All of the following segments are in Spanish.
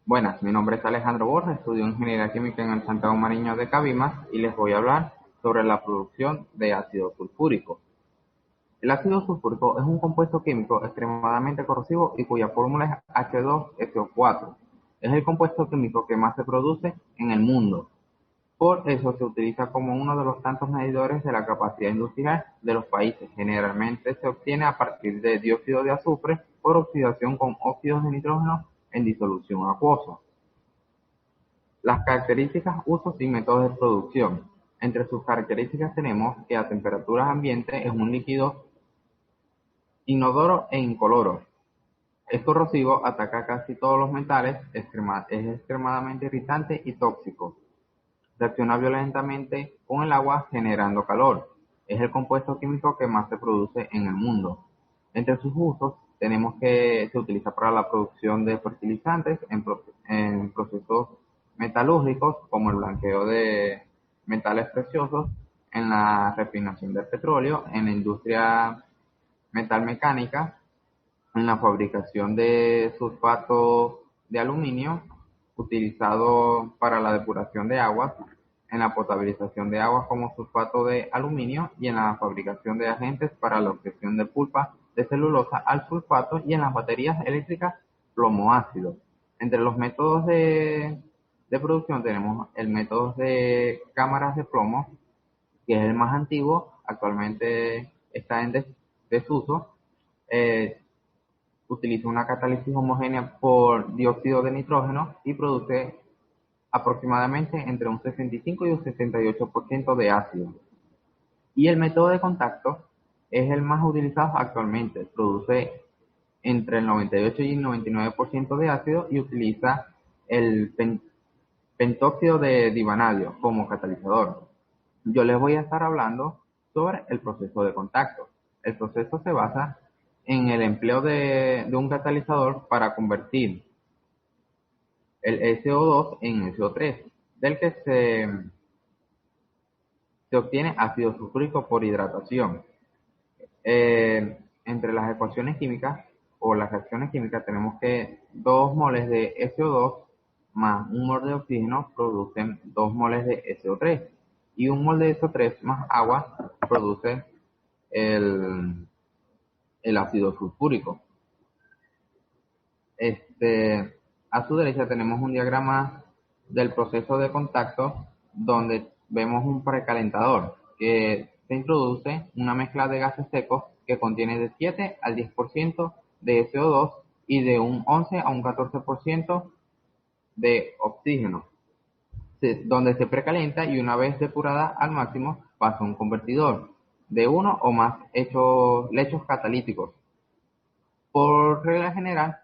Buenas, mi nombre es Alejandro Borja, estudio Ingeniería Química en el Santiago Mariño de Cabimas y les voy a hablar sobre la producción de ácido sulfúrico. El ácido sulfúrico es un compuesto químico extremadamente corrosivo y cuya fórmula es H2SO4. Es el compuesto químico que más se produce en el mundo. Por eso se utiliza como uno de los tantos medidores de la capacidad industrial de los países. Generalmente se obtiene a partir de dióxido de azufre por oxidación con óxidos de nitrógeno en disolución acuosa. Las características, usos y métodos de producción. Entre sus características tenemos que a temperaturas ambiente es un líquido inodoro e incoloro. Es corrosivo, ataca casi todos los metales, es extremadamente irritante y tóxico. Reacciona violentamente con el agua generando calor. Es el compuesto químico que más se produce en el mundo. Entre sus usos tenemos que se utiliza para la producción de fertilizantes en procesos metalúrgicos como el blanqueo de metales preciosos, en la refinación del petróleo, en la industria metalmecánica, en la fabricación de sulfato de aluminio, utilizado para la depuración de aguas, en la potabilización de aguas como sulfato de aluminio y en la fabricación de agentes para la obtención de pulpa de celulosa al sulfato y en las baterías eléctricas plomo ácido. Entre los métodos de producción tenemos el método de cámaras de plomo, que es el más antiguo, actualmente está en desuso. Eh, Utiliza una catálisis homogénea por dióxido de nitrógeno y produce aproximadamente entre un 65 y un 68% de ácido. Y el método de contacto es el más utilizado actualmente. Produce entre el 98 y el 99% de ácido y utiliza el pentóxido de divanadio como catalizador. Yo les voy a estar hablando sobre el proceso de contacto. El proceso se basa en el empleo de un catalizador para convertir el SO2 en SO3, del que se obtiene ácido sulfúrico por hidratación. Entre las ecuaciones químicas o las reacciones químicas tenemos que 2 moles de SO2 más 1 mol de oxígeno producen 2 moles de SO3 y 1 mol de SO3 más agua produce el, el ácido sulfúrico. A su derecha tenemos un diagrama del proceso de contacto donde vemos un precalentador que se introduce una mezcla de gases secos que contiene de 7 al 10% de SO2 y de un 11 a un 14% de oxígeno, donde se precalienta y una vez depurada al máximo pasa a un convertidor de uno o más lechos catalíticos. Por regla general,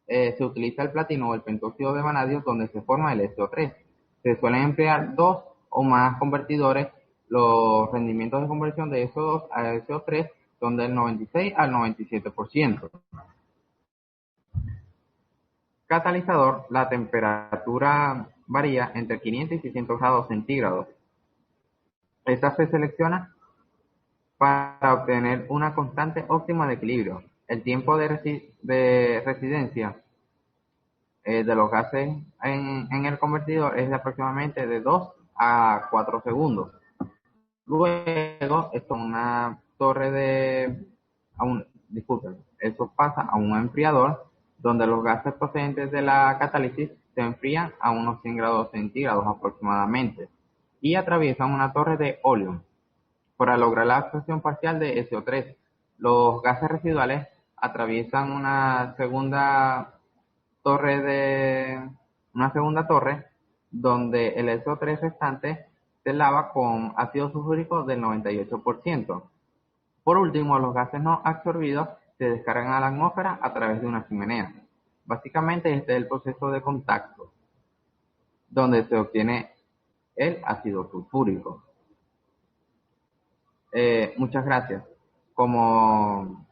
se utiliza el platino o el pentóxido de vanadio donde se forma el SO3. Se suelen emplear 2 o más convertidores. Los rendimientos de conversión de SO2 a SO3 son del 96 al 97%. Catalizador, la temperatura varía entre 500 y 600 grados centígrados. Esta se selecciona para obtener una constante óptima de equilibrio. El tiempo de residencia de los gases en el convertidor es de aproximadamente de 2 a 4 segundos. Luego, esto una torre disculpen, eso pasa a un enfriador donde los gases procedentes de la catálisis se enfrían a unos 100 grados centígrados aproximadamente y atraviesan una torre de óleo para lograr la absorción parcial de SO3. Los gases residuales atraviesan una segunda torre donde el SO3 restante se lava con ácido sulfúrico del 98%. Por último, los gases no absorbidos se descargan a la atmósfera a través de una chimenea. Básicamente este es el proceso de contacto donde se obtiene el ácido sulfúrico. Muchas gracias. Como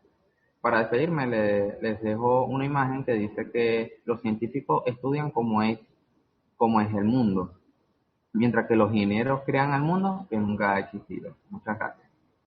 para despedirme, les dejo una imagen que dice que los científicos estudian cómo es el mundo, mientras que los ingenieros crean el mundo que nunca ha existido. Muchas gracias.